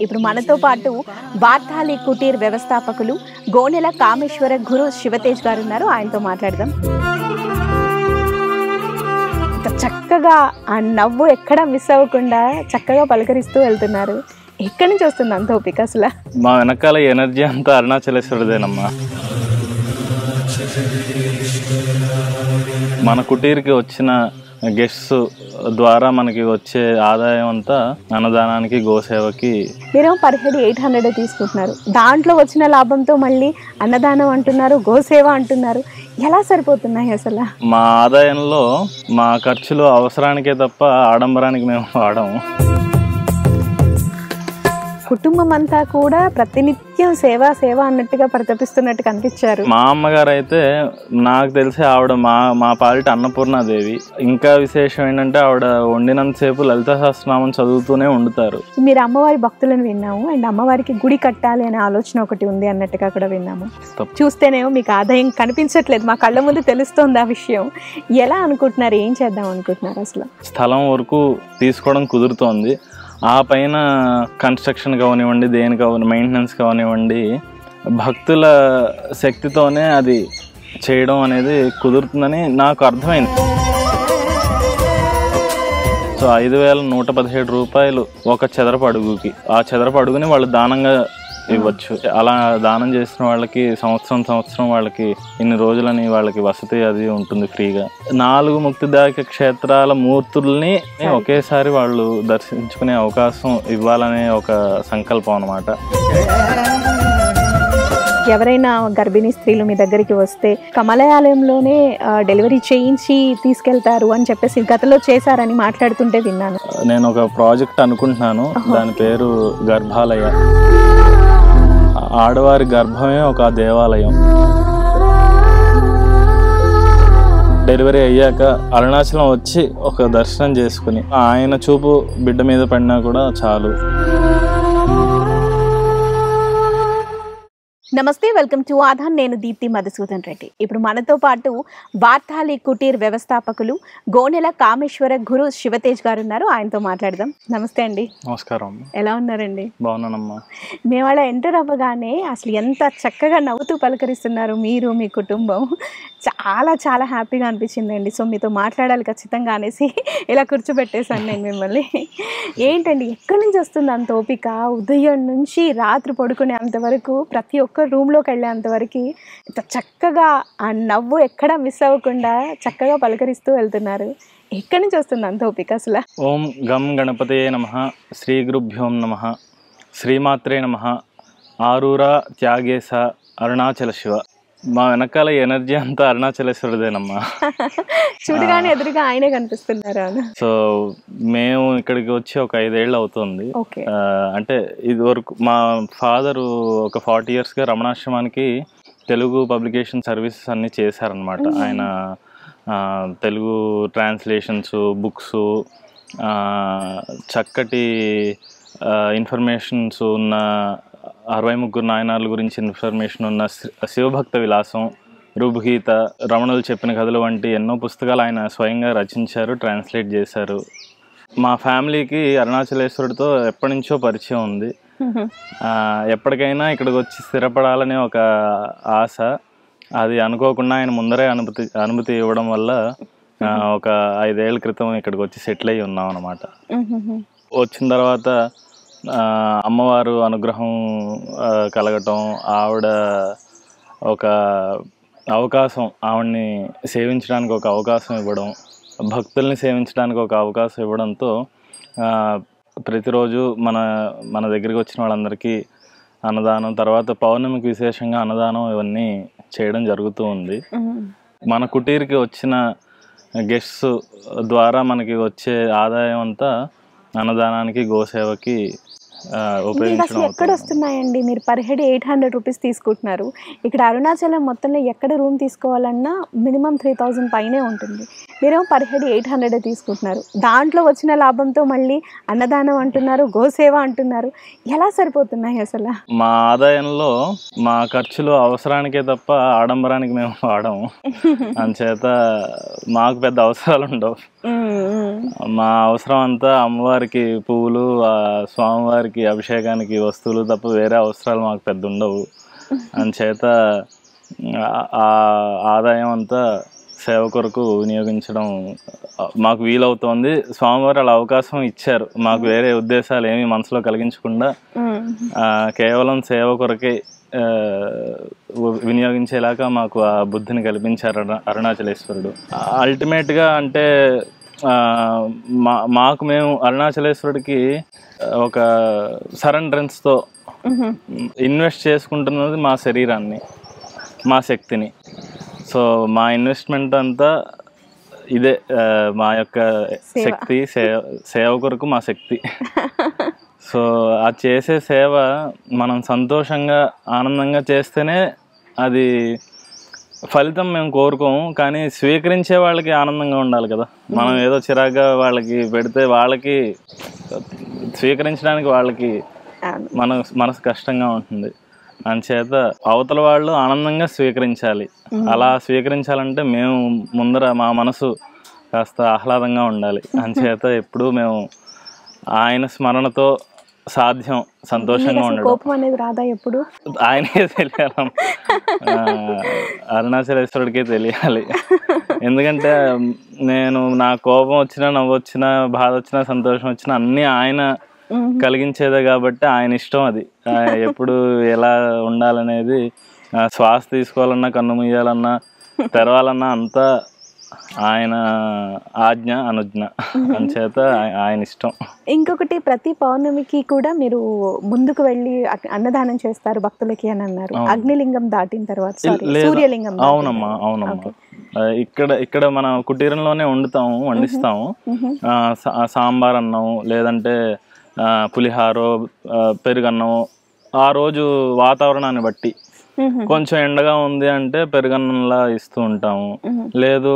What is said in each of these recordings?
ఇప్పుడు మనతో పాటు వార్తాలి కుటీర్ వ్యవస్థాపకులు గోనెల కామేశ్వర గురు శివతేజ్ గారు ఉన్నారు. ఆయనతో మాట్లాడదాం. చక్కగా ఆ నవ్వు ఎక్కడ మిస్ అవ్వకుండా చక్కగా పలకరిస్తూ వెళ్తున్నారు. ఎక్కడి నుంచి వస్తుంది అంత ఓపిక? అసలు మా వెనకాల ఎనర్జీ అంతా అరుణాచలేశ్వరుదేనమ్మా. మన కుటీర్కి వచ్చిన గెస్ట్స్ ద్వారా మనకి వచ్చే ఆదాయం అంతా అన్నదానానికి, గోసేవకి. మీరు పర్ హెడ్ 800 తీసుకుంటున్నారు. దాంట్లో వచ్చిన లాభంతో మళ్ళీ అన్నదానం అంటున్నారు, గోసేవ అంటున్నారు. ఎలా సరిపోతున్నాయి అసలు? మా ఆదాయంలో మా ఖర్చులు అవసరానికే తప్ప ఆడంబరానికి మేము వాడము. కుటుంబం అంతా కూడా ప్రతినిత్యం సేవ సేవ అన్నట్టుగా ప్రతపిస్తున్నట్టు కనిపించారు. మా అమ్మగారు అయితే నాకు తెలిసి ఆవిడ మా పాలిట అన్నపూర్ణాదేవి. ఇంకా విశేషం ఏంటంటే ఆవిడ వండినంతసేపు లలిత సహస్రనామం చదువుతూనే వండుతారు. మీరు అమ్మవారి భక్తులను విన్నాము, అండ్ అమ్మవారికి గుడి కట్టాలి అనే ఆలోచన ఒకటి ఉంది అన్నట్టుగా కూడా విన్నాము. చూస్తేనేమో మీకు ఆదాయం కనిపించట్లేదు, మా కళ్ళ ముందు తెలుస్తోంది ఆ విషయం. ఎలా అనుకుంటున్నారు, ఏం చేద్దాం అనుకుంటున్నారు? అసలు స్థలం వరకు తీసుకోవడం కుదురుతోంది. ఆ పైన కన్స్ట్రక్షన్ కానివ్వండి, దేని కావాలి, మెయింటెనెన్స్ కానివ్వండి, భక్తుల శక్తితోనే అది చేయడం అనేది కుదురుతుందని నాకు అర్థమైంది. సో 5,117 రూపాయలు ఒక చదరపు అడుగుకి. ఆ చదరపు అడుగుని వాళ్ళు దానంగా ఇవ్వచ్చు. అలా దానం చేసిన వాళ్ళకి సంవత్సరం వాళ్ళకి ఇన్ని రోజులని వాళ్ళకి వసతి అది ఉంటుంది ఫ్రీగా. 4 ముక్తిదాయక క్షేత్రాల మూర్తుల్ని ఒకేసారి వాళ్ళు దర్శించుకునే అవకాశం ఇవ్వాలనే ఒక సంకల్పం అన్నమాట. ఎవరైనా గర్భిణీ స్త్రీలు మీ దగ్గరికి వస్తే కమలాలయంలోనే డెలివరీ చేయించి తీసుకెళ్తారు అని చెప్పేసి గతంలో చేశారని మాట్లాడుతుంటే విన్నాను. నేను ఒక ప్రాజెక్ట్ అనుకుంటున్నాను, దాని పేరు గర్భాలయ. ఆడవారి గర్భమే ఒక దేవాలయం. డెలివరీ అయ్యాక అరుణాచలం వచ్చి ఒక దర్శనం చేసుకుని ఆయన చూపు బిడ్డ మీద పడినా కూడా చాలు. నమస్తే, వెల్కమ్ టు ఆధాన్. నేను దీప్తి మధుసూదన్ రెడ్డి. ఇప్పుడు మనతో పాటు వార్తాలి కుటీర్ వ్యవస్థాపకులు గోనెల కామేశ్వర గురు శివతేజ్ గారు ఉన్నారు. ఆయనతో మాట్లాడదాం. నమస్తే అండి. నమస్కారం. ఎలా ఉన్నారండి? బాగున్నానమ్మా. మేము అలా ఎంటర్ అవ్వగానే అసలు ఎంత చక్కగా నవ్వుతూ పలకరిస్తున్నారు మీరు, మీ కుటుంబం. చాలా చాలా హ్యాపీగా అనిపించిందండి. సో మీతో మాట్లాడాలి ఖచ్చితంగా అనేసి ఇలా కూర్చోబెట్టేశాను నేను మిమ్మల్ని. ఏంటండి, ఎక్కడి నుంచి వస్తుంది అంత ఓపిక? ఉదయం నుంచి రాత్రి పడుకునే అంతవరకు, ప్రతి ఒక్క రూమ్లోకి వెళ్ళేంతవరకు ఇంత చక్కగా ఆ నవ్వు ఎక్కడ మిస్ అవ్వకుండా చక్కగా పలకరిస్తూ వెళ్తున్నారు. ఎక్కడి నుంచి వస్తుంది అంత ఓపిక అసలు? ఓం గం గణపతయే నమః, శ్రీ గురుభ్యోం నమః, శ్రీమాత్రే నమః, ఆరూరా త్యాగేశ అరుణాచల శివ. మా వెనకాల ఎనర్జీ అంతా అరుణాచలేశ్వరుదేనమ్మా. చూడగానే ఎదురుగా ఆయనే కనిపిస్తున్నారు. సో మేము ఇక్కడికి వచ్చి ఒక 5 ఏళ్ళు అవుతుంది. అంటే ఇది వరకు మా ఫాదరు ఒక 40 yearsగా రమణాశ్రమానికి తెలుగు పబ్లికేషన్ సర్వీసెస్ అన్నీ చేశారనమాట. ఆయన తెలుగు ట్రాన్స్లేషన్స్, బుక్స్, చక్కటి ఇన్ఫర్మేషన్స్ ఉన్న 63 నాయనార్ల గురించి ఇన్ఫర్మేషన్ ఉన్న శివభక్త విలాసం, రూపుగీత, రమణులు చెప్పిన కథలు వంటి ఎన్నో పుస్తకాలు ఆయన స్వయంగా రచించారు, ట్రాన్స్లేట్ చేశారు. మా ఫ్యామిలీకి అరుణాచలేశ్వరుడితో ఎప్పటి నుంచో పరిచయం ఉంది. ఎప్పటికైనా ఇక్కడికి వచ్చి స్థిరపడాలనే ఒక ఆశ. అది అనుకోకుండా ఆయన ముందరే అనుమతి ఇవ్వడం వల్ల ఒక 5 ఏళ్ల క్రితం ఇక్కడికి వచ్చి సెటిల్ అయ్యి ఉన్నాం అన్నమాట. వచ్చిన తర్వాత అమ్మవారు అనుగ్రహం కలగటం, ఆవిడ ఒక అవకాశం, ఆవిడ్ని సేవించడానికి ఒక అవకాశం ఇవ్వడం, భక్తుల్ని సేవించడానికి ఒక అవకాశం ఇవ్వడంతో ప్రతిరోజు మన దగ్గరికి వచ్చిన వాళ్ళందరికీ అన్నదానం, తర్వాత పౌర్ణమికి విశేషంగా అన్నదానం ఇవన్నీ చేయడం జరుగుతూ ఉంది. మన కుటీర్కి వచ్చిన గెస్ట్స్ ద్వారా మనకి వచ్చే ఆదాయం అంతా అన్నదానానికి, గోసేవకి మీకు ఉపయోగించడం అసలు ఎక్కడ అవుతుంది. వస్తున్నాయండి? మీరు పర్ హెడ్ 800 రూపీస్ తీసుకుంటున్నారు. ఇక్కడ అరుణాచలం మొత్తంలో ఎక్కడ రూమ్ తీసుకోవాలన్నా మినిమమ్ 3000 పైనే ఉంటుంది. మీరేమో పర్ హెడ్ 800 తీసుకుంటున్నారు. దాంట్లో వచ్చిన లాభంతో మళ్ళీ అన్నదానం అంటున్నారు, గోసేవ అంటున్నారు. ఎలా సరిపోతున్నాయి అసలు? మా ఆదాయంలో మా ఖర్చులు అవసరానికే తప్ప ఆడంబరానికి మేము వాడము. అందుచేత మాకు పెద్ద అవసరాలు ఉండవు. మా అవసరం అంతా అమ్మవారికి పువ్వులు, స్వామివారికి అభిషేకానికి వస్తువులు తప్ప వేరే అవసరాలు మాకు పెద్ద ఉండవు. అందుచేత ఆ ఆదాయం అంతా సేవ కొరకు వినియోగించడం మాకు వీలవుతోంది. స్వామివారు అలా అవకాశం ఇచ్చారు. మాకు వేరే ఉద్దేశాలు ఏమీ మనసులో కలిగించకుండా కేవలం సేవ కొరకే వినియోగించేలాగా మాకు ఆ బుద్ధిని కల్పించారు అరుణాచలేశ్వరుడు. అల్టిమేట్గా అంటే మాకు మేము అరుణాచలేశ్వరుడికి ఒక సరెండరెన్స్తో ఇన్వెస్ట్ చేసుకుంటున్నది మా శరీరాన్ని, మా శక్తిని. సో మా ఇన్వెస్ట్మెంట్ అంతా ఇదే, మా యొక్క శక్తి, సేవ కొరకు మా శక్తి. సో ఆ చేసే సేవ మనం సంతోషంగా ఆనందంగా చేస్తేనే అది ఫలితం మేము కోరుకోము, కానీ స్వీకరించే వాళ్ళకి ఆనందంగా ఉండాలి కదా. మనం ఏదో చిరాగ్గా వాళ్ళకి పెడితే వాళ్ళకి స్వీకరించడానికి వాళ్ళకి మనసు కష్టంగా ఉంటుంది. అందుచేత అవతల వాళ్ళు ఆనందంగా స్వీకరించాలి. అలా స్వీకరించాలంటే మేము ముందర మా మనసు కాస్త ఆహ్లాదంగా ఉండాలి. అందుచేత ఎప్పుడూ మేము ఆయన స్మరణతో సాధ్యం సంతోషంగా ఉండడం. కోపం అనేది రాదా ఎప్పుడు? ఆయనకే తెలియాలి, అరుణాచలేశ్వరుడికే తెలియాలి. ఎందుకంటే నేను నా కోపం వచ్చినా, నవ్వు వచ్చినా, బాధ వచ్చినా, సంతోషం వచ్చినా అన్నీ ఆయన కలిగించేదే కాబట్టి ఆయన ఇష్టం అది. ఎప్పుడు ఎలా ఉండాలనేది, శ్వాస తీసుకోవాలన్నా, కన్ను ముయ్యాలన్నా, తెరవాలన్నా అంతా ఆయన ఆజ్ఞ, అనుజ్ఞ. అంచేత ఆయన ఇష్టం. ఇంకొకటి, ప్రతి పౌర్ణమికి కూడా మీరు ముందుకు వెళ్ళి అన్నదానం చేస్తారు భక్తులకి అని అన్నారు. అగ్నిలింగం దాటిన తర్వాత, సూర్యలింగం. అవునమ్మా, అవునమ్మా. ఇక్కడ మన కుటీరంలోనే వండిస్తాము. సాంబార్ అన్నం, లేదంటే పులిహారో, పెరుగన్నం. ఆ రోజు వాతావరణాన్ని బట్టి కొంచెం ఎండగా ఉంది అంటే పెరుగన్నంలా ఇస్తూ ఉంటాము. లేదు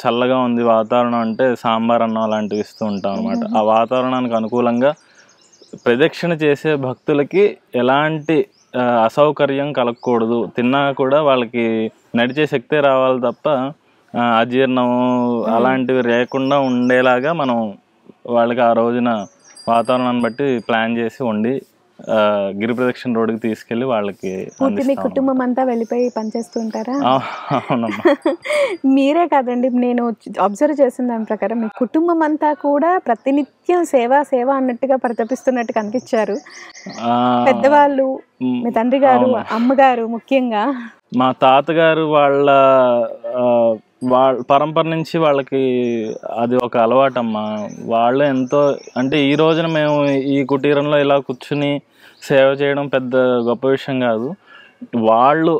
చల్లగా ఉంది వాతావరణం అంటే సాంబార్ అన్నం అలాంటివి ఇస్తూ ఉంటాం అనమాట. ఆ వాతావరణానికి అనుకూలంగా ప్రదక్షిణ చేసే భక్తులకి ఎలాంటి అసౌకర్యం కలగకూడదు. తిన్నా కూడా వాళ్ళకి నడిచే శక్తే రావాలి తప్ప అజీర్ణము అలాంటివి లేకుండా ఉండేలాగా మనం వాళ్ళకి ఆ రోజున వాతావరణాన్ని బట్టి ప్లాన్ చేసి వండి గిరి ప్రదక్షిణ రోడ్డుకి తీసుకెళ్ళి వాళ్ళకి. మీ కుటుంబం అంతా వెళ్ళిపోయి పనిచేస్తూ ఉంటారా? అవునమ్మా. మీరే కాదండి, నేను అబ్జర్వ్ చేసిన దాని ప్రకారం మీ కుటుంబం అంతా కూడా ప్రతినిత్యం సేవ అన్నట్టుగా పరితపిస్తున్నట్టు కనిపించారు. పెద్దవాళ్ళు, మీ తండ్రి గారు, అమ్మగారు, ముఖ్యంగా మా తాతగారు వాళ్ళ పరంపర నుంచి వాళ్ళకి అది ఒక అలవాటమ్మా. వాళ్ళు ఎంతో, అంటే ఈ రోజున మేము ఈ కుటీరంలో ఇలా కూర్చుని సేవ చేయడం పెద్ద గొప్ప విషయం కాదు. వాళ్ళు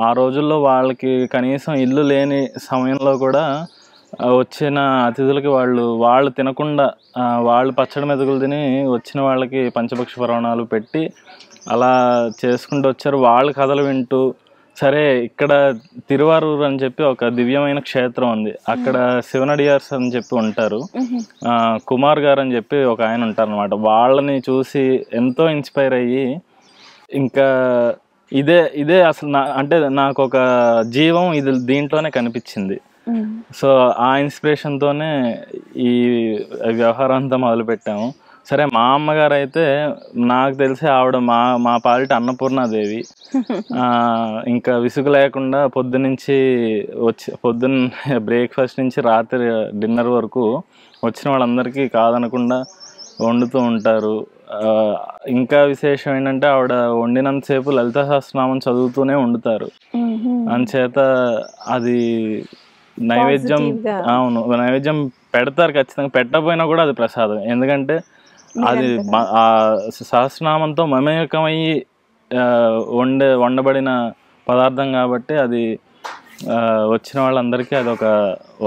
ఆ రోజుల్లో వాళ్ళకి కనీసం ఇల్లు లేని సమయంలో కూడా వచ్చిన అతిథులకి వాళ్ళు తినకుండా వాళ్ళు పచ్చడి మెతుకులు తిని వచ్చిన వాళ్ళకి పంచపక్ష పరవణాలు పెట్టి అలా చేసుకుంటూ వచ్చారు. వాళ్ళ కథలు వింటూ, సరే ఇక్కడ తిరువారూరు అని చెప్పి ఒక దివ్యమైన క్షేత్రం ఉంది. అక్కడ శివనడియార్స్ అని చెప్పి ఉంటారు. కుమార్ గారు అని చెప్పి ఒక ఆయన ఉంటారు అనమాట. వాళ్ళని చూసి ఎంతో ఇన్స్పైర్ అయ్యి ఇంకా ఇదే అసలు అంటే నాకు ఒక జీవం ఇది దీంట్లోనే కనిపించింది. సో ఆ ఇన్స్పిరేషన్తోనే ఈ వ్యవహారం అంతా మొదలుపెట్టాము. సరే, మా అమ్మగారు అయితే నాకు తెలిసి ఆవిడ మా పాలిట అన్నపూర్ణాదేవి. ఇంకా విసుగు లేకుండా పొద్దున్న బ్రేక్ఫాస్ట్ నుంచి రాత్రి డిన్నర్ వరకు వచ్చిన వాళ్ళందరికీ కాదనకుండా వండుతూ ఉంటారు. ఇంకా విశేషం ఏంటంటే ఆవిడ వండినంతసేపు లలిత సహస్రనామం చదువుతూనే వండుతారు. అందుచేత అది నైవేద్యం, అవును నైవేద్యం పెడతారు ఖచ్చితంగా. పెట్టకపోయినా కూడా అది ప్రసాదం. ఎందుకంటే అది ఆ సహస్రనామంతో మమేకమయ్యి వండబడిన పదార్థం కాబట్టి అది వచ్చిన వాళ్ళందరికీ అదొక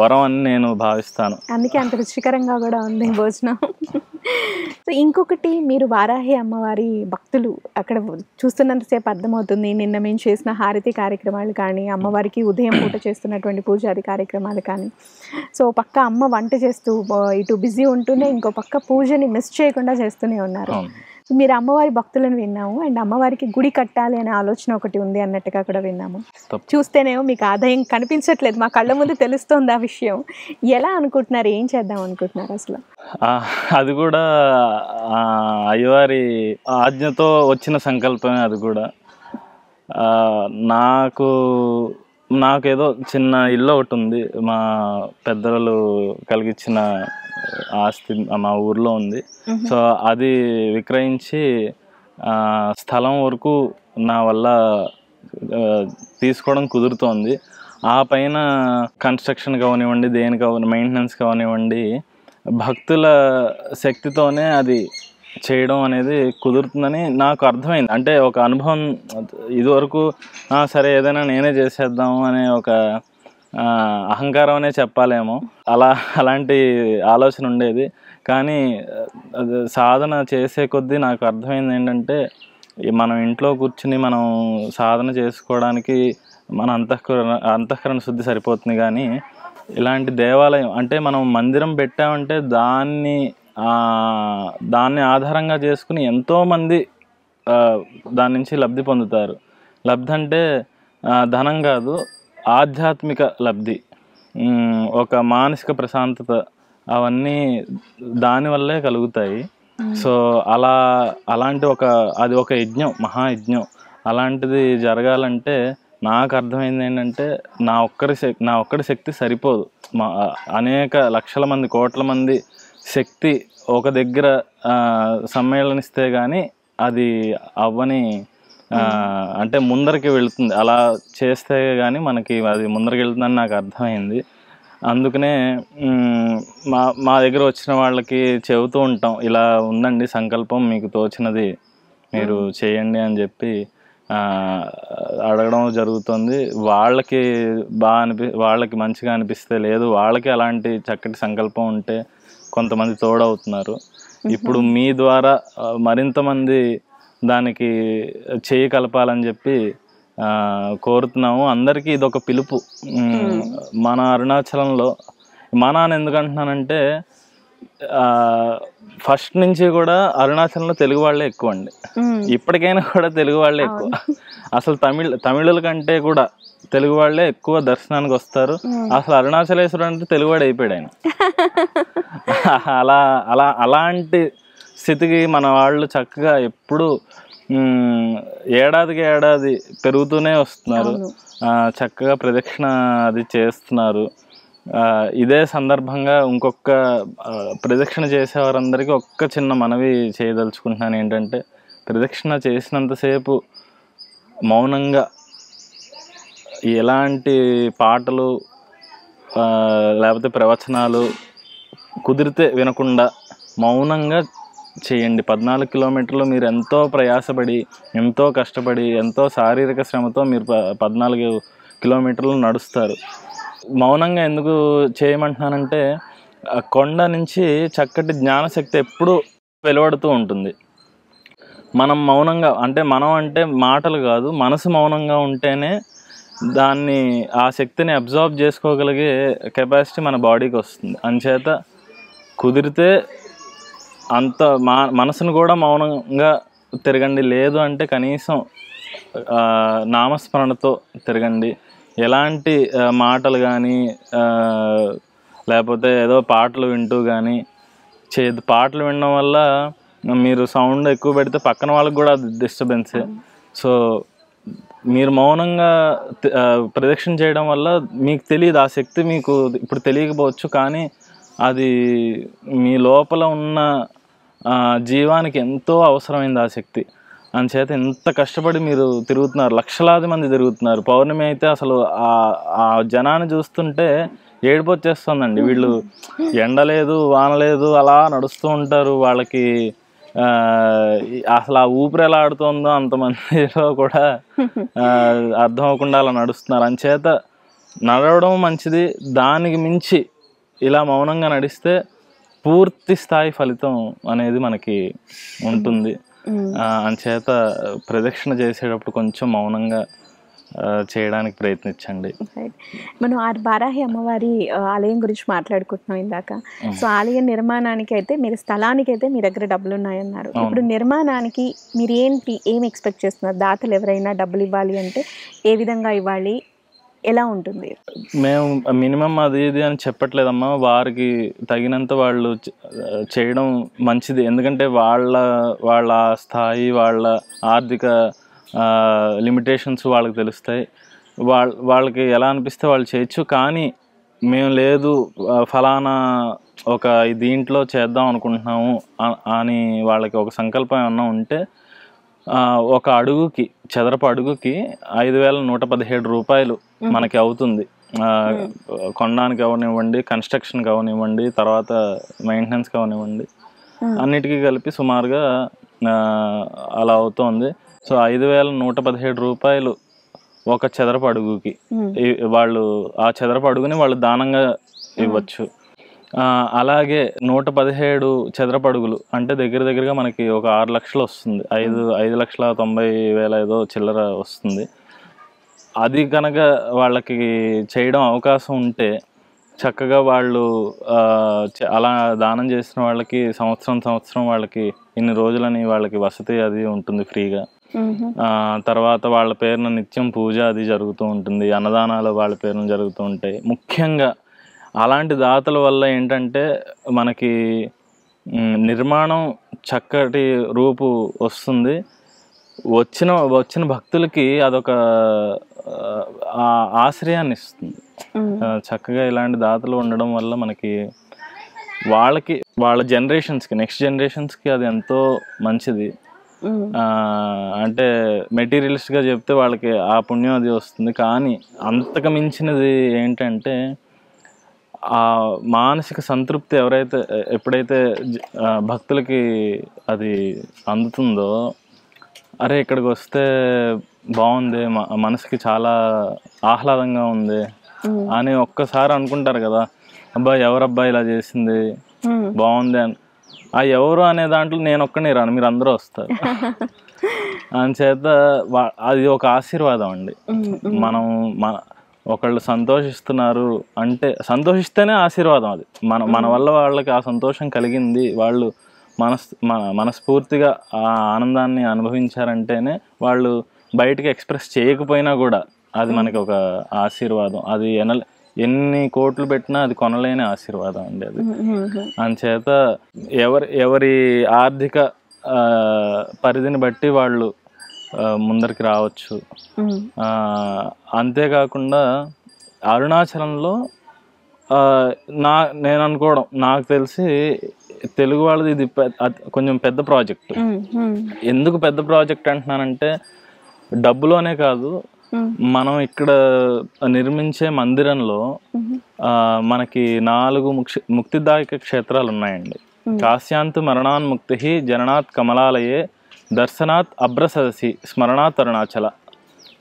వరం అని నేను భావిస్తాను. అందుకే అంత రుచికరంగా కూడా ఉంది భోజనం. సో ఇంకొకటి, మీరు వారాహి అమ్మవారి భక్తులు అక్కడ చూస్తున్నంతసేపు అర్థమవుతుంది. నిన్న మేము చేసిన హారతి కార్యక్రమాలు కానీ, అమ్మవారికి ఉదయం పూట చేస్తున్నటువంటి పూజాది కార్యక్రమాలు కానీ, సో పక్క అమ్మ వంట చేస్తూ ఇటు బిజీ ఉంటూనే ఇంకో పక్క పూజని మిస్ చేయకుండా చేస్తూనే ఉన్నారు. సో మీరు అమ్మవారి భక్తులను విన్నాము, అండ్ అమ్మవారికి గుడి కట్టాలి అనే ఆలోచన ఒకటి ఉంది అన్నట్టుగా కూడా విన్నాము. చూస్తేనేమో మీకు ఆదాయం కనిపించట్లేదు, మా కళ్ళ ముందు తెలుస్తోంది ఆ విషయం. ఎలా అనుకుంటున్నారు, ఏం చేద్దాం అనుకుంటున్నారు అసలు? అది కూడా అయ్యవారి ఆజ్ఞతో వచ్చిన సంకల్పమే. అది కూడా నాకేదో చిన్న ఇల్లు ఒకటి ఉంది, మా పెద్దలు కలిగించిన ఆస్తి మా ఊర్లో ఉంది. సో అది విక్రయించి స్థలం వరకు నా వల్ల తీసుకోవడం కుదురుతోంది. ఆ పైన కన్స్ట్రక్షన్ కానివ్వండి, దేని కావాలి మెయింటెనెన్స్ కానివ్వండి, భక్తుల శక్తితోనే అది చేయడం అనేది కుదురుతుందని నాకు అర్థమైంది. అంటే ఒక అనుభవం, ఇదివరకు సరే ఏదైనా నేనే చేసేద్దాము అనే ఒక అహంకారం అనే చెప్పాలేమో, అలాంటి ఆలోచన ఉండేది. కానీ సాధన చేసే కొద్దీ నాకు అర్థమైంది ఏంటంటే, మనం ఇంట్లో కూర్చుని మనం సాధన చేసుకోవడానికి మన అంతఃకరణ శుద్ధి సరిపోతుంది. కానీ ఇలాంటి దేవాలయం అంటే మనం మందిరం పెట్టామంటే దాన్ని ఆధారంగా చేసుకుని ఎంతోమంది దాని నుంచి లబ్ధి పొందుతారు. లబ్ధి అంటే ధనం కాదు, ఆధ్యాత్మిక లబ్ధి, ఒక మానసిక ప్రశాంతత, అవన్నీ దానివల్లే కలుగుతాయి. సో అలాంటి అది ఒక యజ్ఞం, మహాయజ్ఞం. అలాంటిది జరగాలంటే నాకు అర్థమైంది ఏంటంటే, నా ఒక్కడి శక్తి సరిపోదు. అనేక లక్షల మంది, కోట్ల మంది శక్తి ఒక దగ్గర సమ్మేళనిస్తే కానీ అది అవ్వని, అంటే ముందరికి వెళుతుంది. అలా చేస్తే కానీ మనకి అది ముందరికి వెళ్తుందని నాకు అర్థమైంది. అందుకనే మా దగ్గర వచ్చిన వాళ్ళకి చెబుతూ ఉంటాం, ఇలా ఉందండి సంకల్పం, మీకు తోచినది మీరు చేయండి అని చెప్పి అడగడం జరుగుతుంది. వాళ్ళకి మంచిగా అనిపిస్తే, లేదు వాళ్ళకి అలాంటి చక్కటి సంకల్పం ఉంటే కొంతమంది తోడవుతున్నారు. ఇప్పుడు మీ ద్వారా మరింత మంది దానికి చేయి కలపాలని చెప్పి కోరుతున్నాము. అందరికీ ఇదొక పిలుపు. మన అరుణాచలంలో అని ఎందుకు అంటున్నానంటే, ఫస్ట్ నుంచి కూడా అరుణాచలంలో తెలుగు వాళ్ళే ఎక్కువ అండి. ఇప్పటికైనా కూడా తెలుగు వాళ్ళే ఎక్కువ. అసలు తమిళుల కంటే కూడా తెలుగు వాళ్ళే ఎక్కువ దర్శనానికి వస్తారు. అసలు అరుణాచలేశ్వరుడు అంటే తెలుగువాడు అయిపోయాడు ఆయన. అలాంటి స్థితికి మన వాళ్ళు చక్కగా ఎప్పుడు ఏడాదికి ఏడాది పెరుగుతూనే వస్తున్నారు. చక్కగా ప్రదక్షిణ అది చేస్తున్నారు. ఇదే సందర్భంగా ఇంకొక ప్రదక్షిణ చేసేవారందరికీ ఒక్క చిన్న మనవి చేయదలుచుకుంటున్నాను. ఏంటంటే, ప్రదక్షిణ చేసినంతసేపు మౌనంగా, ఎలాంటి పాటలు లేకపోతే ప్రవచనాలు కుదిరితే వినకుండా మౌనంగా చేయండి. 14 కిలోమీటర్లు మీరు ఎంతో ప్రయాసపడి, ఎంతో కష్టపడి, ఎంతో శారీరక శ్రమతో మీరు 14 కిలోమీటర్లు నడుస్తారు. మౌనంగా ఎందుకు చేయమంటున్నానంటే, కొండ నుంచి చక్కటి జ్ఞానశక్తి ఎప్పుడూ వెలువడుతూ ఉంటుంది. మనం మౌనంగా, అంటే మాటలు కాదు, మనసు మౌనంగా ఉంటేనే ఆ శక్తిని అబ్జార్బ్ చేసుకోగలిగే కెపాసిటీ మన బాడీకి వస్తుంది. అంచేత కుదిరితే మనసును కూడా మౌనంగా తిరగండి. లేదు అంటే కనీసం నామస్మరణతో తిరగండి. ఎలాంటి మాటలు కానీ లేకపోతే ఏదో పాటలు వింటూ కానీ పాటలు వినడం వల్ల మీరు సౌండ్ ఎక్కువ పెడితే పక్కన వాళ్ళకి కూడా అది డిస్టర్బెన్సే. సో మీరు మౌనంగా ప్రదక్షిణ చేయడం వల్ల మీకు తెలియదు, ఆ శక్తి మీకు ఇప్పుడు తెలియకపోవచ్చు, కానీ అది మీ లోపల ఉన్న జీవానికి ఎంతో అవసరమైంది ఆ శక్తి. అందుచేత ఎంత కష్టపడి మీరు తిరుగుతున్నారు, లక్షలాది మంది తిరుగుతున్నారు. పౌర్ణమి అయితే అసలు ఆ జనాన్ని చూస్తుంటే ఏడుపు వచ్చేస్తుందండి. వీళ్ళు ఎండ లేదు, వాన లేదు, అలా నడుస్తూ ఉంటారు. వాళ్ళకి అసలు ఆ ఊపిరి ఎలా ఆడుతుందో అంతమందిలో కూడా అర్థం అవ్వకుండా అలా నడుస్తున్నారు. అంచేత నడవడం మంచిది, దానికి మించి ఇలా మౌనంగా నడిస్తే పూర్తి స్థాయి ఫలితం అనేది మనకి ఉంటుంది. అంచేత ప్రదక్షిణ చేసేటప్పుడు కొంచెం మౌనంగా చేయడానికి ప్రయత్నించండి. మనం ఆ వారాహి అమ్మవారి ఆలయం గురించి మాట్లాడుకుంటున్నాం ఇందాక. సో ఆలయ నిర్మాణానికి అయితే మీరు స్థలానికి అయితే మీ దగ్గర డబ్బులు ఉన్నాయన్నారు. ఇప్పుడు నిర్మాణానికి మీరు ఏం ఎక్స్పెక్ట్ చేస్తున్నారు? దాతలు ఎవరైనా డబ్బులు ఇవ్వాలి అంటే ఏ విధంగా ఇవ్వాలి, ఎలా ఉంటుంది? మేము మినిమం అది ఇది అని చెప్పట్లేదమ్మా, వారికి తగినంత వాళ్ళు చేయడం మంచిది. ఎందుకంటే వాళ్ళ స్థాయి, వాళ్ళ ఆర్థిక లిమిటేషన్స్ వాళ్ళకి తెలుస్తాయి. వాళ్ళకి ఎలా అనిపిస్తే వాళ్ళు చేయొచ్చు. కానీ మేము లేదు ఫలానా ఒక దీంట్లో చేద్దాం అనుకుంటున్నాము అని వాళ్ళకి ఒక సంకల్పం ఏమన్నా ఉంటే ఒక అడుగుకి, చదరపు అడుగుకి 5,117 రూపాయలు మనకి అవుతుంది. కొనడానికి అవనివ్వండి, కన్స్ట్రక్షన్కి అవనివ్వండి, తర్వాత మెయింటెనెన్స్కి అవనివ్వండి, అన్నిటికీ కలిపి సుమారుగా అలా అవుతుంది. సో 5,117 రూపాయలు ఒక చదరపు అడుగుకి వాళ్ళు ఆ చదరపు అడుగుని వాళ్ళు దానంగా ఇవ్వచ్చు. అలాగే 117 చదరపు అడుగులు అంటే దగ్గరగా మనకి ఒక 6 లక్షలు వస్తుంది. 5,90,000 ఏదో చిల్లర వస్తుంది. అది కనుక వాళ్ళకి చేయడం అవకాశం ఉంటే చక్కగా వాళ్ళు అలా దానం చేసిన వాళ్ళకి సంవత్సరం వాళ్ళకి ఇన్ని రోజులని వాళ్ళకి వసతి అది ఉంటుంది ఫ్రీగా. తర్వాత వాళ్ళ పేరున నిత్యం పూజ అది జరుగుతూ ఉంటుంది. అన్నదానాలు వాళ్ళ పేరున జరుగుతూ ఉంటాయి. ముఖ్యంగా అలాంటి దాతల వల్ల ఏంటంటే మనకి నిర్మాణం చక్కటి రూపు వస్తుంది. వచ్చిన భక్తులకి అదొక ఆశ్రయాన్ని ఇస్తుంది. చక్కగా ఇలాంటి దాతలు ఉండడం వల్ల మనకి వాళ్ళ జనరేషన్స్కి, నెక్స్ట్ జనరేషన్స్కి అది ఎంతో మంచిది. అంటే మెటీరియలిస్ట్గా చెప్తే వాళ్ళకి ఆ పుణ్యం అది వస్తుంది. కానీ అంతకు మించినది ఏంటంటే ఆ మానసిక సంతృప్తి ఎప్పుడైతే భక్తులకి అది అందుతుందో, అరే ఇక్కడికి వస్తే బాగుంది, మనసుకి చాలా ఆహ్లాదంగా ఉంది అని ఒక్కసారి అనుకుంటారు కదా, అబ్బా ఎవరబ్బా ఇలా చేసింది బాగుంది అని. ఆ ఎవరు అనే దాంట్లో నేను ఒక్కనే రాను, మీరు అందరూ వస్తారు. అంచేత అది ఒక ఆశీర్వాదం అండి. మనం ఒకళ్ళు సంతోషిస్తున్నారు అంటే, సంతోషిస్తేనే ఆశీర్వాదం అది. మన వల్ల వాళ్ళకి ఆ సంతోషం కలిగింది, వాళ్ళు మనస్ఫూర్తిగా ఆ ఆనందాన్ని అనుభవించారంటేనే, వాళ్ళు బయటకి ఎక్స్ప్రెస్ చేయకపోయినా కూడా అది మనకి ఒక ఆశీర్వాదం. అది ఎన్ని కోట్లు పెట్టినా అది కొనలేని ఆశీర్వాదం అండి అది. అంచేత ఎవరి ఆర్థిక పరిధిని బట్టి వాళ్ళు ముందరికి రావచ్చు. అంతేకాకుండా అరుణాచలంలో నేను అనుకోవడం, నాకు తెలిసి తెలుగు వాళ్ళది ఇది కొంచెం పెద్ద ప్రాజెక్ట్. ఎందుకు పెద్ద ప్రాజెక్ట్ అంటున్నానంటే, డబ్బులోనే కాదు, మనం ఇక్కడ నిర్మించే మందిరంలో మనకి 4 ముక్తిదాయక క్షేత్రాలు ఉన్నాయండి. కాశ్యాంత్ మరణాన్ముక్తి జననాత్ కమలాలయే దర్శనాత్ అభ్రసదసి స్మరణాత్ అరుణాచల.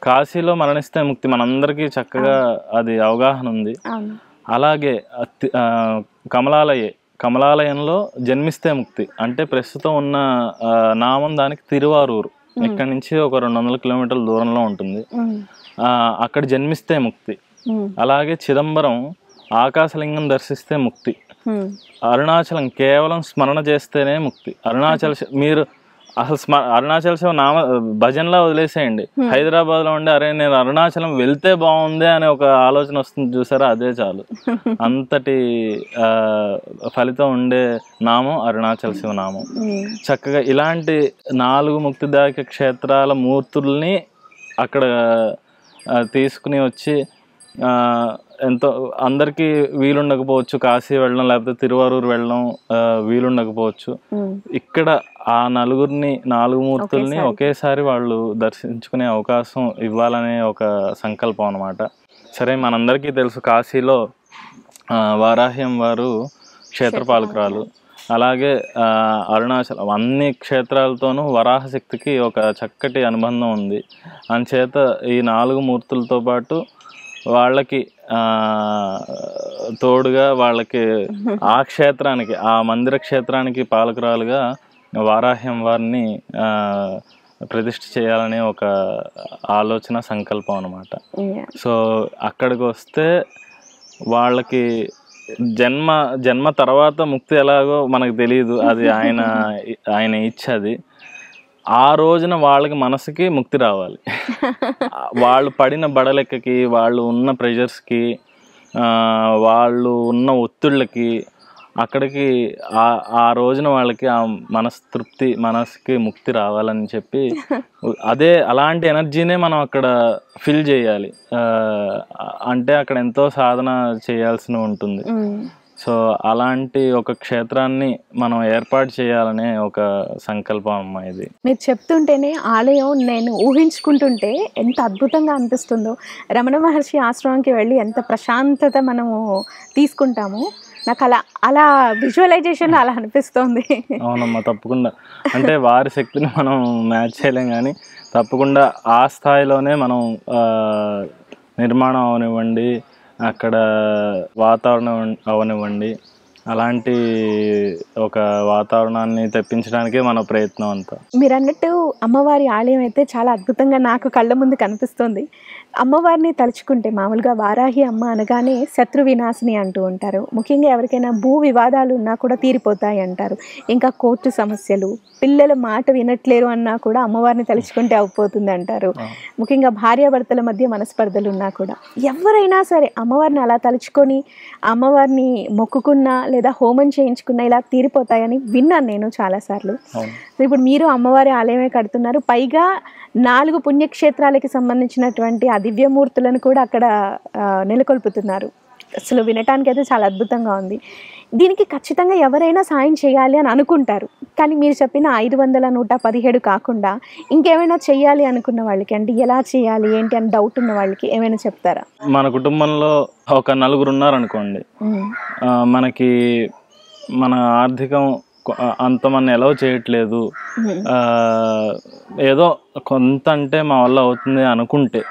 కాశీలో మరణిస్తే ముక్తి, మనందరికీ చక్కగా అది అవగాహన ఉంది. అలాగే కమలాలయంలో జన్మిస్తే ముక్తి అంటే ప్రస్తుతం ఉన్న నామం దానికి తిరువారూరు, ఇక్కడ నుంచి ఒక 200 కిలోమీటర్ల దూరంలో ఉంటుంది. అక్కడ జన్మిస్తే ముక్తి. అలాగే చిదంబరం ఆకాశలింగం దర్శిస్తే ముక్తి. అరుణాచలం కేవలం స్మరణ చేస్తేనే ముక్తి. మీరు అసలు అరుణాచల శివ భజనలా వదిలేసేయండి. హైదరాబాద్ లో ఉండి అరే నేను అరుణాచలం వెళ్తే బాగుంది అనే ఒక ఆలోచన వస్తుంది చూసారా, అదే చాలు. అంతటి ఫలితం ఉండే నామం అరుణాచల శివ నామం. చక్కగా ఇలాంటి 4 ముక్తిదాయక క్షేత్రాల మూర్తుల్ని అక్కడ తీసుకుని వచ్చి, ఎంతో అందరికీ వీలుండకపోవచ్చు కాశీ వెళ్ళడం, లేకపోతే తిరువారూరు వెళ్ళడం వీలుండకపోవచ్చు. ఇక్కడ ఆ 4 మూర్తుల్ని ఒకేసారి వాళ్ళు దర్శించుకునే అవకాశం ఇవ్వాలనే ఒక సంకల్పం అన్నమాట. సరే, మనందరికీ తెలుసు కాశీలో వారాహ్యం వారు క్షేత్రపాలకురాలు. అలాగే అరుణాచలం అన్ని క్షేత్రాలతోనూ వరాహశక్తికి ఒక చక్కటి అనుబంధం ఉంది. అంచేత ఈ 4 మూర్తులతో పాటు వాళ్ళకి తోడుగా వాళ్ళకి ఆ క్షేత్రానికి, ఆ మందిర క్షేత్రానికి పాలకురాలుగా వారాహ్యం వారిని ప్రతిష్ఠ చేయాలనే ఒక ఆలోచన, సంకల్పం అనమాట. సో అక్కడికి వస్తే వాళ్ళకి జన్మ తర్వాత ముక్తి ఎలాగో మనకు తెలియదు, అది ఆయన ఇచ్చేది. ఆ రోజున వాళ్ళకి మనసుకి ముక్తి రావాలి. వాళ్ళు పడిన బడలెక్కకి, వాళ్ళు ఉన్న ప్రెషర్స్కి, వాళ్ళు ఉన్న ఒత్తిళ్ళకి, అక్కడికి ఆ రోజున వాళ్ళకి ఆ మనస్తృప్తి, మనసుకి ముక్తి రావాలని చెప్పి అలాంటి ఎనర్జీనే మనం అక్కడ ఫిల్ చేయాలి. అంటే అక్కడ ఎంతో సాధన చేయాల్సి ఉంటుంది. సో అలాంటి ఒక క్షేత్రాన్ని మనం ఏర్పాటు చేయాలనే ఒక సంకల్పం అమ్మా ఇది. మీరు చెప్తుంటేనే ఆలయం నేను ఊహించుకుంటుంటే ఎంత అద్భుతంగా అనిపిస్తుందో. రమణ మహర్షి ఆశ్రమంకి వెళ్ళి ఎంత ప్రశాంతత మనము తీసుకుంటాము, నాకు అలా విజువలైజేషన్ అలా అనిపిస్తుంది. అవునమ్మా, తప్పకుండా. అంటే వారి శక్తిని మనం మ్యాచ్ చేయలేం, కానీ తప్పకుండా ఆ స్థాయిలోనే మనం నిర్మాణం అవనివ్వండి, అక్కడ వాతావరణం అవనివ్వండి, అలాంటి ఒక వాతావరణాన్ని తెప్పించడానికే మన ప్రయత్నం అంతా. మీరు అన్నట్టు అమ్మవారి ఆలయం అయితే చాలా అద్భుతంగా నాకు కళ్ళ ముందు కనిపిస్తుంది. అమ్మవారిని తలుచుకుంటే మామూలుగా వారాహి అమ్మ అనగానే శత్రు వినాశిని అంటూ ఉంటారు. ముఖ్యంగా ఎవరికైనా భూ వివాదాలు ఉన్నా కూడా తీరిపోతాయి అంటారు. ఇంకా కోర్టు సమస్యలు, పిల్లల మాట వినట్లేరు అన్నా కూడా అమ్మవారిని తలుచుకుంటే అయిపోతుంది అంటారు. ముఖ్యంగా భార్యాభర్తల మధ్య మనస్పర్ధలు ఉన్నా కూడా ఎవరైనా సరే అమ్మవారిని అలా తలుచుకొని అమ్మవారిని మొక్కుకున్నా లేదా హోమం చేయించుకున్నా ఇలా తీరిపోతాయని విన్నాను నేను చాలాసార్లు. ఇప్పుడు మీరు అమ్మవారి ఆలయమే కడుతున్నారు, పైగా 4 పుణ్యక్షేత్రాలకి సంబంధించినటువంటి ఆ దివ్యమూర్తులను కూడా అక్కడ నెలకొల్పుతున్నారు. అసలు వినటానికి అయితే చాలా అద్భుతంగా ఉంది. దీనికి ఖచ్చితంగా ఎవరైనా సాయం చేయాలి అని అనుకుంటారు, కానీ మీరు చెప్పిన 500-117 కాకుండా ఇంకేమైనా చేయాలి అనుకున్న వాళ్ళకి, అంటే ఎలా చేయాలి ఏంటి అని డౌట్ ఉన్న వాళ్ళకి ఏమైనా చెప్తారా? మన కుటుంబంలో ఒక 4 ఉన్నారనుకోండి, మనకి మన ఆర్థికం అంత మన ఎలవ్ చేయట్లేదు, ఏదో కొంత అంటే మా వల్ల అవుతుంది అనుకుంటే,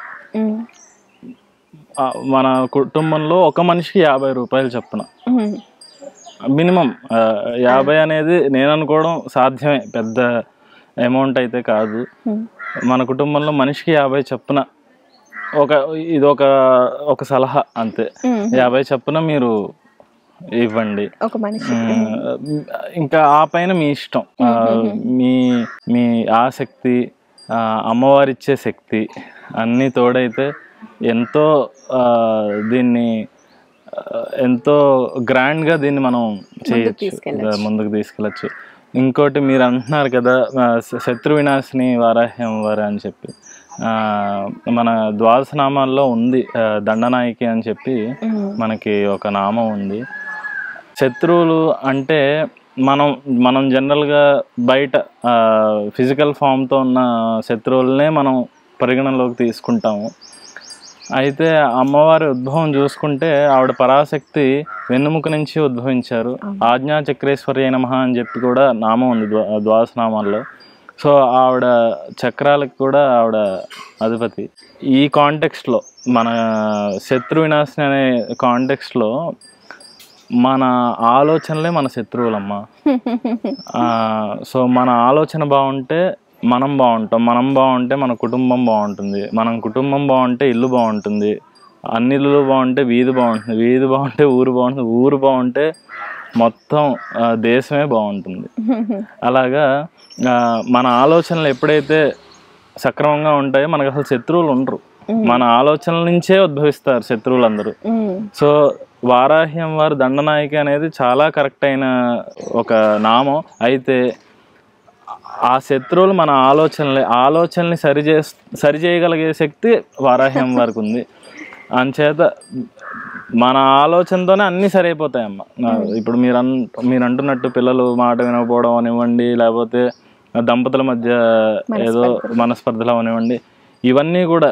మన కుటుంబంలో ఒక మనిషికి 50 రూపాయలు చొప్పున మినిమం. 50 అనేది నేను అనుకోవడం సాధ్యమే, పెద్ద అమౌంట్ అయితే కాదు. మన కుటుంబంలో మనిషికి 50 చొప్పున ఒక సలహా అంతే. 50 చొప్పున మీరు ఇవ్వండి. ఇంకా ఆ పైన మీ ఇష్టం, మీ ఆసక్తి, అమ్మవారిచ్చే శక్తి అన్నీ తోడైతే ఎంతో గ్రాండ్గా దీన్ని మనం చేయొచ్చు, ముందుకు తీసుకెళ్ళచ్చు. ఇంకోటి మీరు అంటున్నారు కదా శత్రు వినాశిని వారాహ్యం వారు అని చెప్పి, మన ద్వాదశనామాల్లో ఉంది దండనాయకి అని చెప్పి మనకి ఒక నామం ఉంది. శత్రువులు అంటే మనం జనరల్గా బయట ఫిజికల్ ఫామ్తో ఉన్న శత్రువులనే మనం పరిగణలోకి తీసుకుంటాము. అయితే అమ్మవారి ఉద్భవం చూసుకుంటే ఆవిడ పరాశక్తి వెన్నుముక నుంచి ఉద్భవించారు. ఆజ్ఞా చక్రేశ్వరి నమః అని చెప్పి కూడా నామం ఉంది ద్వాదశనామాల్లో. సో ఆవిడ చక్రాలకు కూడా ఆవిడ అధిపతి. ఈ కాంటెక్స్ట్లో మన శత్రు వినాశిని అనే కాంటెక్స్ట్లో మన ఆలోచనలే మన శత్రువులమ్మా. సో మన ఆలోచన బాగుంటే మనం బాగుంటాం, మనం బాగుంటే మన కుటుంబం బాగుంటుంది, మనం కుటుంబం బాగుంటే ఇల్లు బాగుంటుంది, అన్ని ఇల్లు బాగుంటే వీధి బాగుంటుంది, వీధి బాగుంటే ఊరు బాగుంటుంది, ఊరు బాగుంటే మొత్తం దేశమే బాగుంటుంది. అలాగా మన ఆలోచనలు ఎప్పుడైతే సక్రమంగా ఉంటాయో మనకు అసలు శత్రువులు ఉండరు. మన ఆలోచనల నుంచే ఉద్భవిస్తారు శత్రువులందరూ. సో వారాహ్యం వారు దండనాయకి అనేది చాలా కరెక్ట్ అయిన ఒక నామం. అయితే ఆ శత్రువులు మన ఆలోచనల్ని సరిచేయగలిగే శక్తి వారాహ్యం వారికి ఉంది. అంచేత మన ఆలోచనతోనే అన్నీ సరైపోతాయమ్మ. ఇప్పుడు మీరు అంటున్నట్టు పిల్లలు మాట వినకపోవడం అనివ్వండి, లేకపోతే దంపతుల మధ్య ఏదో మనస్పర్ధలు అవనివ్వండి, ఇవన్నీ కూడా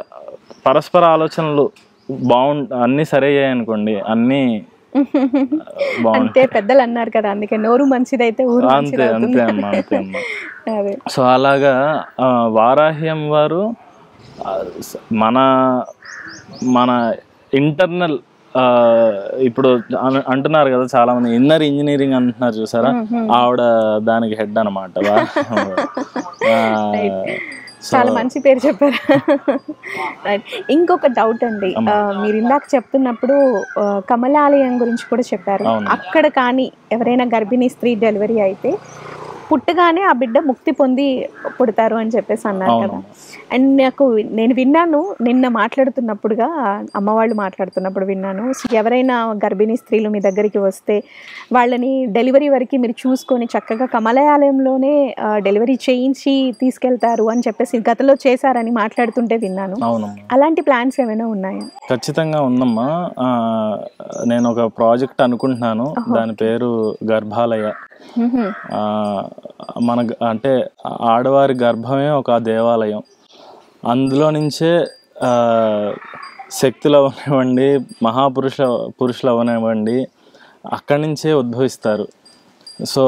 పరస్పర ఆలోచనలు అన్నీ సరయ్యాయి అనుకోండి, అన్నీ అంతే. పెద్దలు అన్నారు కదా, అందుకే నోరు మంచిదైతే ఊరు అంతే అమ్మా. సో అలాగా వారాహ్యం వారు మన ఇంటర్నల్ ఇప్పుడు అంటున్నారు కదా చాలా మంది ఇన్నర్ ఇంజనీరింగ్ అంటున్నారు చూసారా, ఆవిడ దానికి హెడ్ అనమాట. చాలా మంచి పేరు చెప్పారు. రైట్. ఇంకొక డౌట్ అండి, మీరు ఇందాక చెప్తున్నప్పుడు కమలాలయం గురించి కూడా చెప్పారు. అక్కడ కానీ ఎవరైనా గర్భిణీ స్త్రీ డెలివరీ అయితే పుట్టగానే ఆ బిడ్డ ముక్తి పొంది పుడతారు అని చెప్పేసి అన్నారు కదా. అండ్ నేను విన్నాను నిన్న మాట్లాడుతున్నప్పుడుగా, అమ్మవాళ్ళు మాట్లాడుతున్నప్పుడు విన్నాను, ఎవరైనా గర్భిణీ స్త్రీలు మీ దగ్గరికి వస్తే వాళ్ళని డెలివరీ వరకు మీరు చూసుకొని చక్కగా కమలాలయంలోనే డెలివరీ చేయించి తీసుకెళ్తారు అని చెప్పేసి గతంలో చేశారని మాట్లాడుతుంటే విన్నాను. అలాంటి ప్లాన్స్ ఏమైనా ఉన్నాయా? ఖచ్చితంగా ఉందమ్మా. నేను ఒక ప్రాజెక్ట్ అనుకుంటున్నాను, దాని పేరు గర్భాలయ. మన అంటే ఆడవారి గర్భమే ఒక దేవాలయం. అందులో నుంచే శక్తులు అవనివ్వండి, పురుషులు అవనివ్వండి, అక్కడి నుంచే ఉద్భవిస్తారు. సో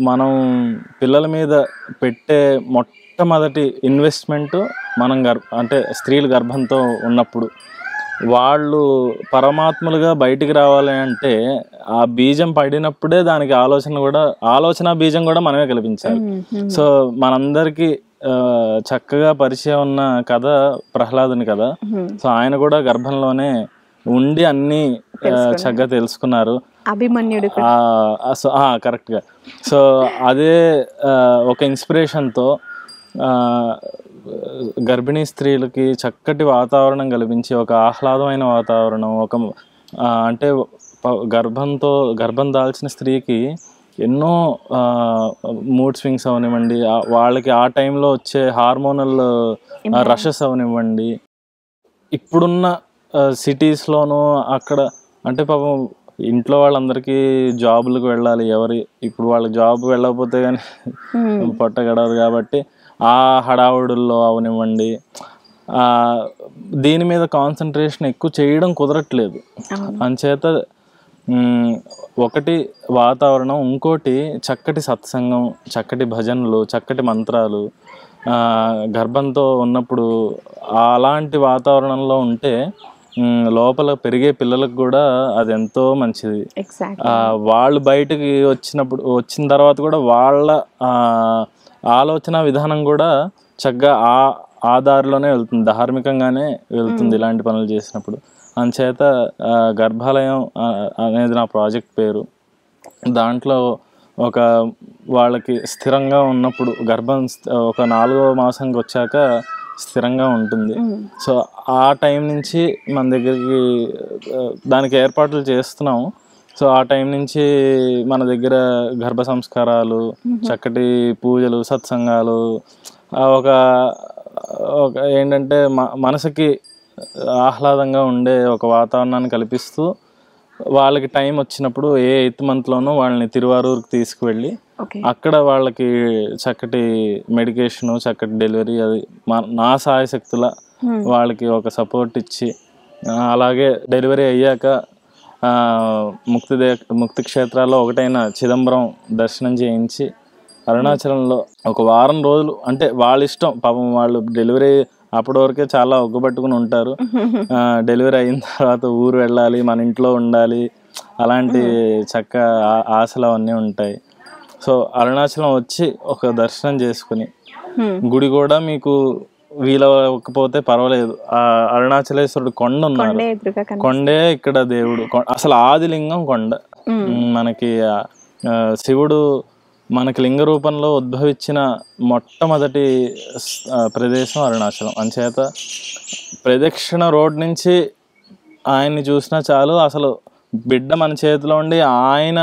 మనం పిల్లల మీద పెట్టే మొట్టమొదటి ఇన్వెస్ట్మెంట్ మనం అంటే స్త్రీలు గర్భంతో ఉన్నప్పుడు వాళ్ళు పరమాత్మలుగా బయటికి రావాలి అంటే ఆ బీజం పడినప్పుడే దానికి ఆలోచన బీజం కూడా మనమే కల్పించాలి. సో మనందరికీ చక్కగా పరిచయం ఉన్న కథ ప్రహ్లాదుని కథ. సో ఆయన కూడా గర్భంలోనే ఉండి అన్ని చక్కగా తెలుసుకున్నారు, అభిమన్యుడు. కరెక్ట్గా. సో అదే ఒక ఇన్స్పిరేషన్తో గర్భిణీ స్త్రీలకి చక్కటి వాతావరణం కల్పించి, ఒక ఆహ్లాదమైన వాతావరణం, ఒక అంటే గర్భం దాల్చిన స్త్రీకి ఎన్నో మూడ్ స్వింగ్స్ అవనివ్వండి, వాళ్ళకి ఆ టైంలో వచ్చే హార్మోనల్ రషెస్ అవనివ్వండి, ఇప్పుడున్న సిటీస్లోనూ అక్కడ అంటే పాపం ఇంట్లో వాళ్ళందరికీ జాబులకు వెళ్ళాలి, ఇప్పుడు వాళ్ళకి జాబ్ వెళ్ళకపోతే కానీ పొట్ట గడవదు కాబట్టి ఆ హడావుడుల్లో అవనివ్వండి, దీని మీద కాన్సన్ట్రేషన్ ఎక్కువ చేయడం కుదరట్లేదు. అంచేత ఒకటి వాతావరణం, ఇంకోటి చక్కటి సత్సంగం, చక్కటి భజనలు, చక్కటి మంత్రాలు. గర్భంతో ఉన్నప్పుడు అలాంటి వాతావరణంలో ఉంటే లోపల పెరిగే పిల్లలకు కూడా అది ఎంతో మంచిది. వాళ్ళు బయటకి వచ్చిన తర్వాత కూడా వాళ్ళ ఆలోచన విధానం కూడా చక్కగా ఆ దారిలోనే వెళ్తుంది, ధార్మికంగానే వెళ్తుంది ఇలాంటి పనులు చేసినప్పుడు. అంచేత గర్భాలయం అనేది నా ప్రాజెక్ట్ పేరు. దాంట్లో వాళ్ళకి స్థిరంగా ఉన్నప్పుడు గర్భం ఒక 4వ మాసంకి వచ్చాక స్థిరంగా ఉంటుంది. సో ఆ టైం నుంచి మన దగ్గరికి దానికి ఏర్పాట్లు చేస్తున్నాము. సో ఆ టైం నుంచి మన దగ్గర గర్భ సంస్కారాలు, చక్కటి పూజలు, సత్సంగాలు, ఒక ఏంటంటే మనసుకి ఆహ్లాదంగా ఉండే ఒక వాతావరణాన్ని కల్పిస్తూ, వాళ్ళకి టైం వచ్చినప్పుడు 8th monthలోనూ వాళ్ళని తిరువారూరుకి తీసుకువెళ్ళి అక్కడ వాళ్ళకి చక్కటి మెడికేషను, చక్కటి డెలివరీ, అది నా సాయశక్తుల వాళ్ళకి ఒక సపోర్ట్ ఇచ్చి, అలాగే డెలివరీ అయ్యాక ముక్తి క్షేత్రాల్లో ఒకటైన చిదంబరం దర్శనం చేయించి అరుణాచలంలో ఒక వారం రోజులు, అంటే వాళ్ళ ఇష్టం పాపం, వాళ్ళు డెలివరీ అప్పటి వరకే చాలా ఒగ్గబట్టుకుని ఉంటారు. డెలివరీ అయిన తర్వాత ఊరు వెళ్ళాలి, మన ఇంట్లో ఉండాలి, అలాంటి చక్క ఆశలు అవన్నీ ఉంటాయి. సో అరుణాచలం వచ్చి ఒక దర్శనం చేసుకుని, గుడి కూడా మీకు వీలకపోతే పర్వాలేదు, అరుణాచలేశ్వరుడు కొండ ఉన్నారు, కొండే ఇక్కడ దేవుడు, అసలు ఆదిలింగం కొండ. మనకి శివుడు మనకి లింగ రూపంలో ఉద్భవించిన మొట్టమొదటి ప్రదేశం అరుణాచలం. అంచేత ప్రదక్షిణ రోడ్ నుంచి ఆయన్ని చూసినా చాలు, అసలు బిడ్డ మన చేతిలో ఉండి ఆయన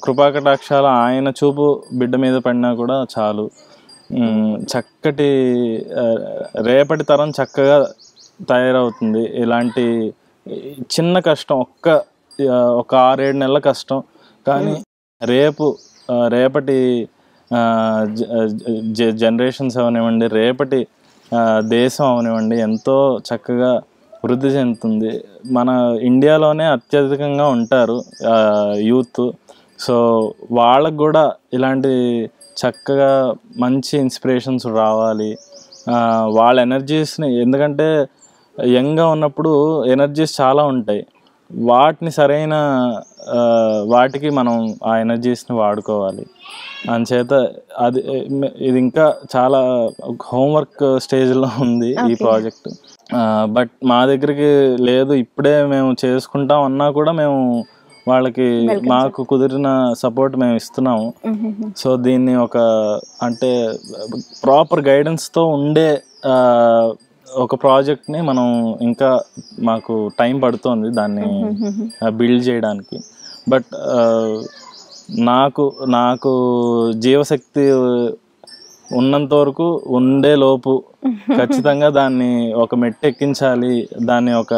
కృపాకటాక్షాలు, ఆయన చూపు బిడ్డ మీద పడినా కూడా చాలు. చక్కటి రేపటి తరం చక్కగా తయారవుతుంది. ఇలాంటి చిన్న కష్టం, ఒక 6-7 నెలల కష్టం, కానీ రేపటి జనరేషన్స్ అవనివ్వండి, రేపటి దేశం అవనివ్వండి, ఎంతో చక్కగా వృద్ధి చెందుతుంది. మన ఇండియాలోనే అత్యధికంగా ఉంటారు యూత్. సో వాళ్ళకు కూడా ఇలాంటి చక్కగా మంచి ఇన్స్పిరేషన్స్ రావాలి, వాళ్ళ ఎనర్జీస్ని. ఎందుకంటే యంగ్గా ఉన్నప్పుడు ఎనర్జీస్ చాలా ఉంటాయి, వాటిని సరైన వాటికి మనం ఆ ఎనర్జీస్ని వాడుకోవాలి. అంచేత అది ఇది ఇంకా చాలా హోంవర్క్ స్టేజ్లో ఉంది ఈ ప్రాజెక్ట్. బట్ మా దగ్గరికి లేదు, ఇప్పుడే మేము చేసుకుంటాం అన్నా కూడా మేము వాళ్ళకి మాకు కుదిరిన సపోర్ట్ మేము ఇస్తున్నాము. సో దీన్ని అంటే ప్రాపర్ గైడెన్స్తో ఉండే ఒక ప్రాజెక్ట్ని మనం ఇంకా మాకు టైం పడుతుంది దాన్ని బిల్డ్ చేయడానికి. బట్ నాకు జీవశక్తి ఉన్నంత వరకు ఉండే లోపు ఖచ్చితంగా దాన్ని ఒక మెట్టు ఎక్కించాలి, దాన్ని ఒక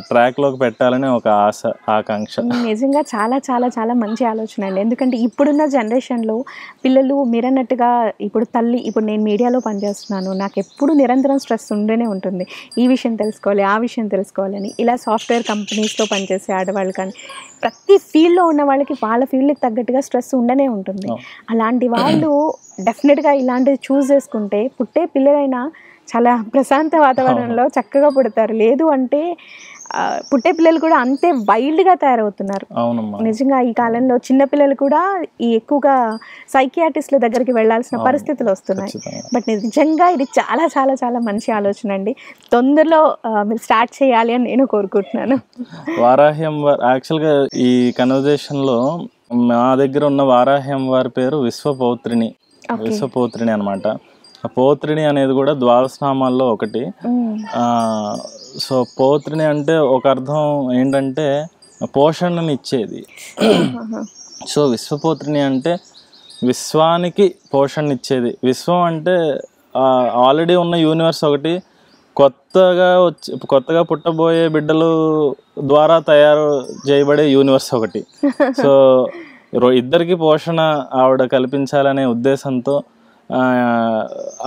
ట్రాక్లోకి పెట్టాలని ఒక ఆశ, ఆకాంక్ష. నిజంగా చాలా చాలా చాలా మంచి ఆలోచన అండి. ఎందుకంటే ఇప్పుడున్న జనరేషన్లో పిల్లలు మీరన్నట్టుగా ఇప్పుడు నేను మీడియాలో పనిచేస్తున్నాను, నాకు ఎప్పుడు నిరంతరం స్ట్రెస్ ఉండేనే ఉంటుంది, ఈ విషయం తెలుసుకోవాలి ఆ విషయం తెలుసుకోవాలని. ఇలా సాఫ్ట్వేర్ కంపెనీస్లో పనిచేసే ఆడవాళ్ళు కానీ ప్రతి ఫీల్డ్లో ఉన్న వాళ్ళకి వాళ్ళ ఫీల్డ్కి తగ్గట్టుగా స్ట్రెస్ ఉండనే ఉంటుంది. అలాంటి వాళ్ళు డెఫినెట్గా ఇలాంటివి చూస్ చేసుకుంటే పుట్టే పిల్లలైనా చాలా ప్రశాంత వాతావరణంలో చక్కగా పుడతారు. లేదు అంటే పుట్టే పిల్లలు కూడా అంతే వైల్డ్గా తయారవుతున్నారు. నిజంగా ఈ కాలంలో చిన్నపిల్లలు కూడా ఎక్కువగా సైకియాట్రిస్ట్ల దగ్గరికి వెళ్ళాల్సిన పరిస్థితులు వస్తున్నాయి. బట్ నిజంగా ఇది చాలా చాలా చాలా మంచి ఆలోచన అండి. తొందరలో మీరు స్టార్ట్ చేయాలి అని నేను కోరుకుంటున్నాను. వారాహి అమ్మవారు యాక్చువల్గా ఈ కన్వర్జేషన్లో మా దగ్గర ఉన్న వారాహి అమ్మవారి పేరు విశ్వపౌత్రిణి అనమాట. పౌత్రిణి అనేది కూడా ద్వాదశనామాల్లో ఒకటి. సో పౌత్రిణి అంటే ఒక అర్థం ఏంటంటే పోషణని ఇచ్చేది. సో విశ్వపౌత్రిణి అంటే విశ్వానికి పోషణ ఇచ్చేది. విశ్వం అంటే ఆల్రెడీ ఉన్న యూనివర్స్ ఒకటి, కొత్తగా పుట్టబోయే బిడ్డలు ద్వారా తయారు చేయబడే యూనివర్స్ ఒకటి. సో ఇద్దరికి పోషణ ఆవిడ కల్పించాలనే ఉద్దేశంతో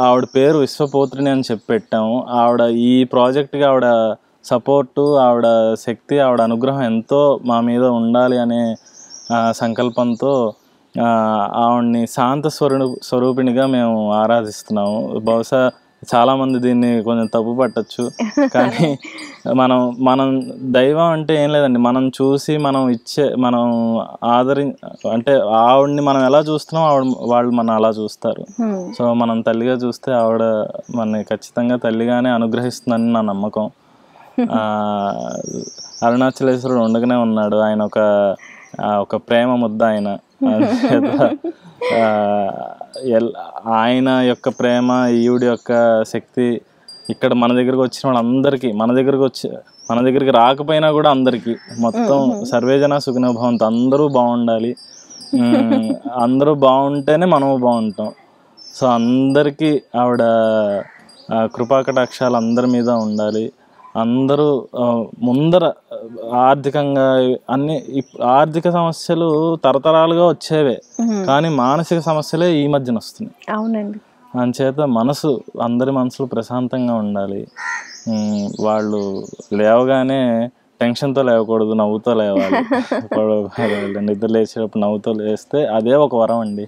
ఆవిడ పేరు విశ్వపౌత్రిని అని చెప్పి పెట్టాము. ఆవిడ ఈ ప్రాజెక్ట్కి ఆవిడ సపోర్టు, ఆవిడ శక్తి, ఆవిడ అనుగ్రహం ఎంతో మా మీద ఉండాలి అనే సంకల్పంతో ఆవిడ్ని శాంత స్వరూపిణిగా మేము ఆరాధిస్తున్నాము. బహుశా చాలామంది దీన్ని కొంచెం తప్పు పట్టచ్చు, కానీ మనం దైవం అంటే ఏం లేదండి, మనం చూసి మనం అంటే ఆవిడ్ని మనం ఎలా చూస్తున్నాం వాళ్ళు మనం అలా చూస్తారు. సో మనం తల్లిగా చూస్తే ఆవిడ మనని ఖచ్చితంగా తల్లిగానే అనుగ్రహిస్తుందని నా నమ్మకం. అరుణాచలేశ్వరుడు ఉండగానే ఉన్నాడు, ఆయన ఒక ప్రేమ ముద్ద ఆయన. ఆయన యొక్క ప్రేమ, ఈవిడి యొక్క శక్తి ఇక్కడ మన దగ్గరకు వచ్చిన వాళ్ళందరికీ, మన దగ్గరికి రాకపోయినా కూడా అందరికీ మొత్తం సర్వేజన సుఖినో భవంతు, అందరూ బాగుండాలి. అందరూ బాగుంటేనే మనము బాగుంటాం. సో అందరికీ ఆవిడ కృపాకటాక్షాలు అందరి మీద ఉండాలి. అందరూ ముందర ఆర్థికంగా ఆర్థిక సమస్యలు తరతరాలుగా వచ్చేవే, కానీ మానసిక సమస్యలే ఈ మధ్యన వస్తున్నాయి. అవునండి. అంచేత అందరి మనసులు ప్రశాంతంగా ఉండాలి. వాళ్ళు లేవగానే టెన్షన్తో లేవకూడదు, నవ్వుతో లేవాలి. నిద్ర లేచేటప్పుడు నవ్వుతో లేస్తే అదే ఒక వరం అండి.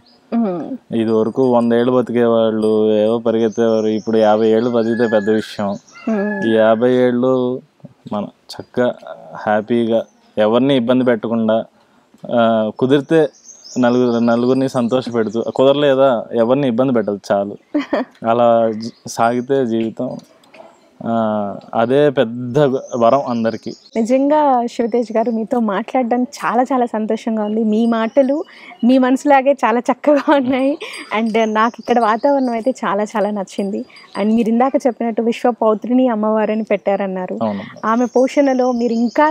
ఇది వరకు 100 ఏళ్ళు బతికేవాళ్ళు ఏవో పరిగెత్తేవారు, ఇప్పుడు 50 ఏళ్ళు బతికితే పెద్ద విషయం. ఈ 50 ఏళ్ళు మనం చక్కగా హ్యాపీగా ఎవరిని ఇబ్బంది పెట్టకుండా, కుదిరితే నలుగురిని సంతోషపెడుతూ, కుదరలేదా ఎవరిని ఇబ్బంది పెట్టదు చాలు, అలా సాగితే జీవితం అదే పెద్ద వరం అందరికీ. నిజంగా శివతేజ్ గారు, మీతో మాట్లాడడానికి చాలా చాలా సంతోషంగా ఉంది. మీ మాటలు మీ మనసులాగే చాలా చక్కగా ఉన్నాయి. అండ్ నాకు ఇక్కడ వాతావరణం అయితే చాలా చాలా నచ్చింది. అండ్ మీరు ఇందాక చెప్పినట్టు విశ్వపౌత్రిని అమ్మవారిని పెట్టారన్నారు. ఆమె పోషణలో మీరు ఇంకా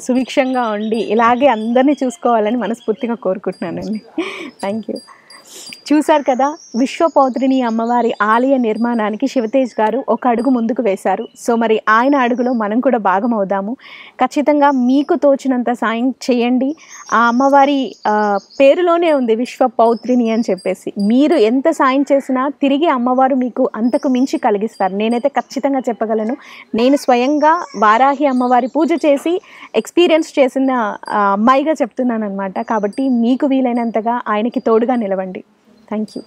సుభిక్షంగా ఉండి ఇలాగే అందరినీ చూసుకోవాలని మనస్ఫూర్తిగా కోరుకుంటున్నానండి. Thank you. చూశారు కదా, విశ్వపౌత్రిని అమ్మవారి ఆలయ నిర్మాణానికి శివతేజ్ గారు ఒక అడుగు ముందుకు వేశారు. సో మరి ఆయన అడుగులో మనం కూడా భాగం అవుదాము. ఖచ్చితంగా మీకు తోచినంత సాయం చేయండి. ఆ అమ్మవారి పేరులోనే ఉంది విశ్వపౌత్రిని అని చెప్పేసి. మీరు ఎంత సాయం చేసినా తిరిగి అమ్మవారు మీకు అంతకు మించి కలిగిస్తారు. నేనైతే ఖచ్చితంగా చెప్పగలను. నేను స్వయంగా వారాహి అమ్మవారి పూజ చేసి ఎక్స్పీరియన్స్ చేసిన అమ్మాయిగా చెప్తున్నాను అనమాట. కాబట్టి మీకు వీలైనంతగా ఆయనకి తోడుగా నిలవండి. Thank you.